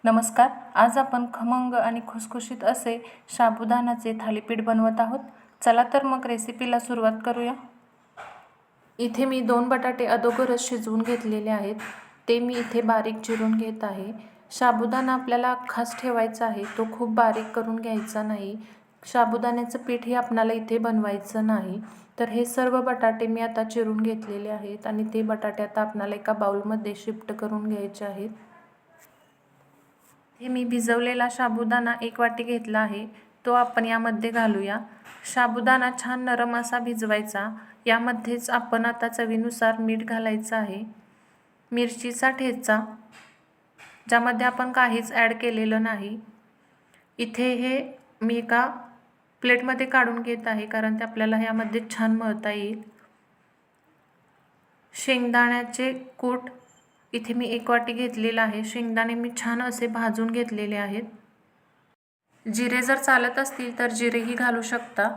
नमस्कार. आज आपण खमंग आणि खुसखुशीत असे साबुदाण्याचे थालीपीठ बनवत आहोत. चला तर मग रेसिपीला सुरुवात करूया. इथे मी 2 बटाटे अगोदरच शिजवून घेतलेले आहेत. ते मी इथे बारीक चिरून घेत आहे. साबुदाणा आपल्याला खास ठेवायचा आहे, तो खूप बारीक करून घ्यायचा नाही. साबुदाण्याचं पीठ हे आपल्याला इथे बनवायचं नाही. तर हे सर्व बटाटे मी आता चिरून घेतलेले आहेत आणि ते बटाटे आता आपल्याला एका बाउलमध्ये शिफ्ट करून घ्यायचे आहेत. हे मी भिजवलेला साबुदाणा 1 वाटी घेतला आहे, तो आपण यामध्ये घालूया. साबुदाणा छान नरम असा भिजवायचा. यामध्येच आपण आता चवीनुसार मीठ घालायचं आहे. मिरचीचा ठेचा, ज्यामध्ये आपण काहीच ॲड केलेलं नाही. इथे हे मी एका प्लेटमध्ये काढून घेत आहे, कारण ते आपल्याला यामध्ये छान मळता येईल. शेंगदाण्याचे कूट इथे मी 1 वाटी घेतलेला आहे. शेंगदाणे मी छान असे भाजून घेतलेले आहेत. जिरे जर चालत असतील तर जिरेही घालू शकता.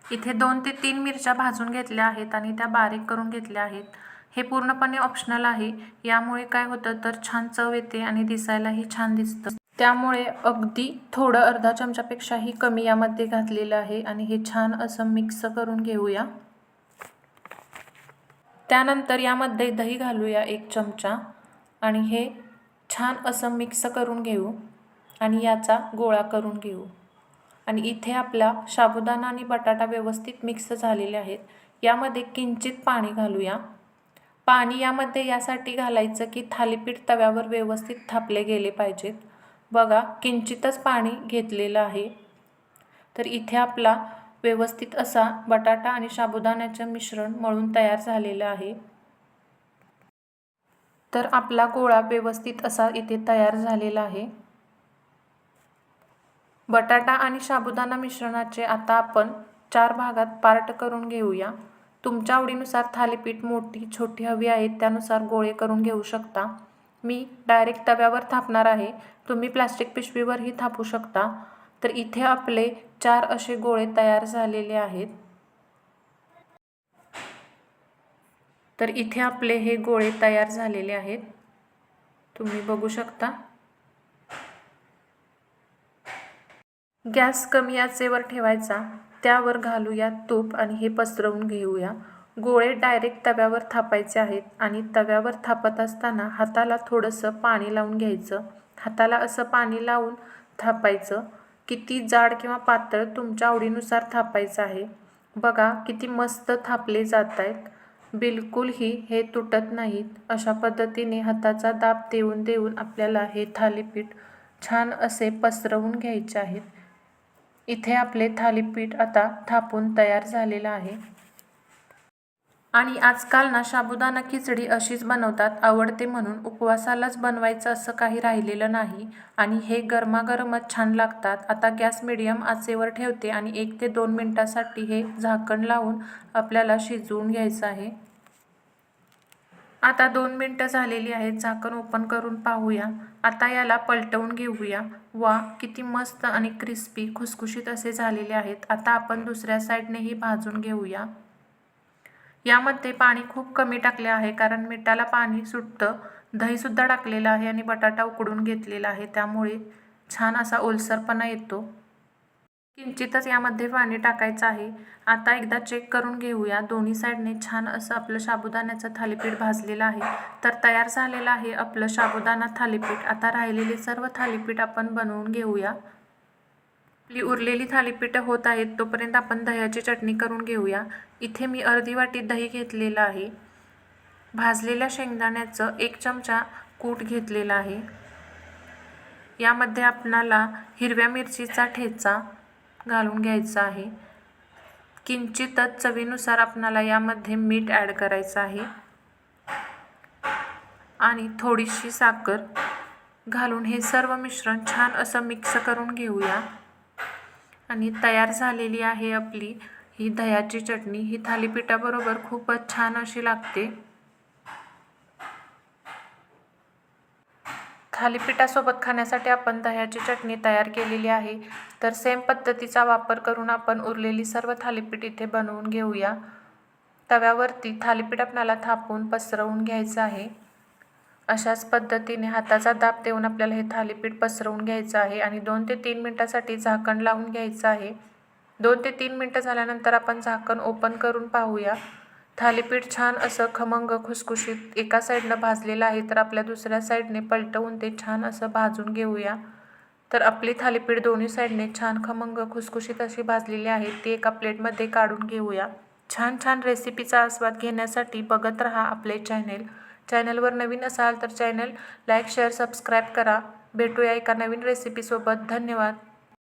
इथे 2 ते 3 मिरच्या भाजून घेतल्या आहेत आणि त्या बारीक करून घेतल्या आहेत. हे पूर्णपणे ऑप्शनल आहे. यामुळे काय होतं तर छान चव येते आणि दिसायलाही छान दिसतं. त्यामुळे अगदी थोडं अर्धा चमचापेक्षाही कमी यामध्ये घातलेलं आहे आणि हे छान असं मिक्स करून घेऊया. त्यानंतर यामध्ये दही घालूया 1 चमचा आणि हे छान असं मिक्स करून घेऊ आणि याचा गोळा करून घेऊ. आणि इथे आपला साबुदाणा आणि बटाटा व्यवस्थित मिक्स झालेले आहेत. यामध्ये किंचित पाणी घालूया. पाणी यामध्ये यासाठी घालायचं की थालीपीठ तव्यावर व्यवस्थित थापले गेले पाहिजेत. बघा, किंचितच पाणी घेतलेलं आहे. तर इथे आपला व्यवस्थित असा बटाटा आणि साबुदाण्याचे मिश्रण मळून तयार झालेलं आहे. तर आपला गोळा व्यवस्थित असा इथे तयार झालेला आहे. बटाटा आणि साबुदाणा मिश्रणाचे आता आपण 4 भागात पार्ट करून घेऊया. तुमच्या आवडीनुसार थालीपीठ मोठी छोटी हवी आहे त्यानुसार गोळे करून घेऊ शकता. मी डायरेक्ट तव्यावर थापणार आहे. तुम्ही प्लास्टिक पिशवीवरही थापू शकता. तर इथे आपले 4 असे गोळे तयार झालेले आहेत. तर इथे आपले हे गोळे तयार झालेले आहेत, तुम्ही बघू शकता. गॅस कमी आचेवर ठेवायचा. त्यावर घालूया तूप आणि हे पसरवून घेऊया. गोळे डायरेक्ट तव्यावर थापायचे आहेत आणि तव्यावर थापत असताना हाताला थोडंसं पाणी लावून घ्यायचं. हाताला असं पाणी लावून थापायचं. किती जाड किंवा पातळ तुमच्या आवडीनुसार थापायचं आहे. बघा किती मस्त थापले जात आहेत. बिलकुलही हे तुटत नाहीत. अशा पद्धतीने हाताचा दाब देऊन देऊन आपल्याला हे थालीपीठ छान असे पसरवून घ्यायचे आहेत. इथे आपले थालीपीठ आता थापून तयार झालेलं आहे. आणि आजकाल ना साबुदाणा खिचडी अशीच बनवतात, आवडते म्हणून. उपवासालाच बनवायचं असं काही राहिलेलं नाही आणि हे गरमागरमच छान लागतात. आता गॅस मिडियम आचेवर ठेवते आणि 1 ते 2 मिनिटासाठी हे झाकण लावून आपल्याला शिजवून घ्यायचं आहे. आता 2 मिनिटं झालेली आहेत. झाकण ओपन करून पाहूया. आता याला पलटवून घेऊया. वा, किती मस्त आणि क्रिस्पी खुसखुशीत असे झालेले आहेत. आता आपण दुसऱ्या साईडनेही भाजून घेऊया. यामध्ये पाणी खूप कमी टाकले आहे, कारण मिठाला पाणी सुटतं. दहीसुद्धा टाकलेलं आहे आणि बटाटा उकडून घेतलेला आहे, त्यामुळे छान असा ओलसरपणा येतो. किंचितच यामध्ये पाणी टाकायचं आहे. आता एकदा चेक करून घेऊया. दोन्ही साईडने छान असं आपलं साबुदाण्याचं थालीपीठ भाजलेलं आहे. तर तयार झालेलं आहे आपलं साबुदाणा थालीपीठ. आता राहिलेले सर्व थालीपीठ आपण बनवून घेऊया. आपली उरलेली थालीपीठं होत आहेत तोपर्यंत आपण दह्याची चटणी करून घेऊया. इथे मी अर्धी वाटी दही घेतलेलं आहे. भाजलेल्या शेंगदाण्याचं 1 चमचा कूट घेतलेला आहे. यामध्ये आपणाला हिरव्या मिरचीचा ठेचा घालून घ्यायचा आहे. किंचितच चवीनुसार आपणाला यामध्ये मीठ ॲड करायचं आहे आणि थोडीशी साखर घालून हे सर्व मिश्रण छान असं मिक्स करून घेऊया. आणि तयार झालेली आहे आपली ही दह्याची चटणी. ही थालीपीठाबरोबर खूपच छान अशी लागते. थालीपीठासोबत खाण्यासाठी आपण दह्याची चटणी तयार केलेली आहे. तर सेम पद्धतीचा वापर करून आपण उरलेली सर्व थालीपीठ इथे बनवून घेऊया. तव्यावरती थालीपीठ आपल्याला थापून पसरवून घ्यायचं आहे. अशाच पद्धतीने हाताचा दाब देऊन आपल्याला हे थालीपीठ पसरवून घ्यायचं आहे आणि 2 ते 3 मिनिटासाठी झाकण लावून घ्यायचं आहे. 2 ते 3 मिनिटं झाल्यानंतर आपण झाकण ओपन करून पाहूया. थालीपीठ छान असं खमंग खुसखुशीत एका साईडनं भाजलेलं आहे, तर आपल्या दुसऱ्या साईडने पलटवून ते छान असं भाजून घेऊया. तर आपली थालीपीठ दोन्ही साईडने छान खमंग खुसखुशीत अशी भाजलेली आहे. ती एका प्लेटमध्ये काढून घेऊया. छान छान रेसिपीचा आस्वाद घेण्यासाठी बघत राहा आपले चॅनेल. चॅनलवर नवीन असाल तर चॅनल लाईक, शेअर, सबस्क्राईब करा. भेटूया एका नवीन रेसिपीसोबत. धन्यवाद.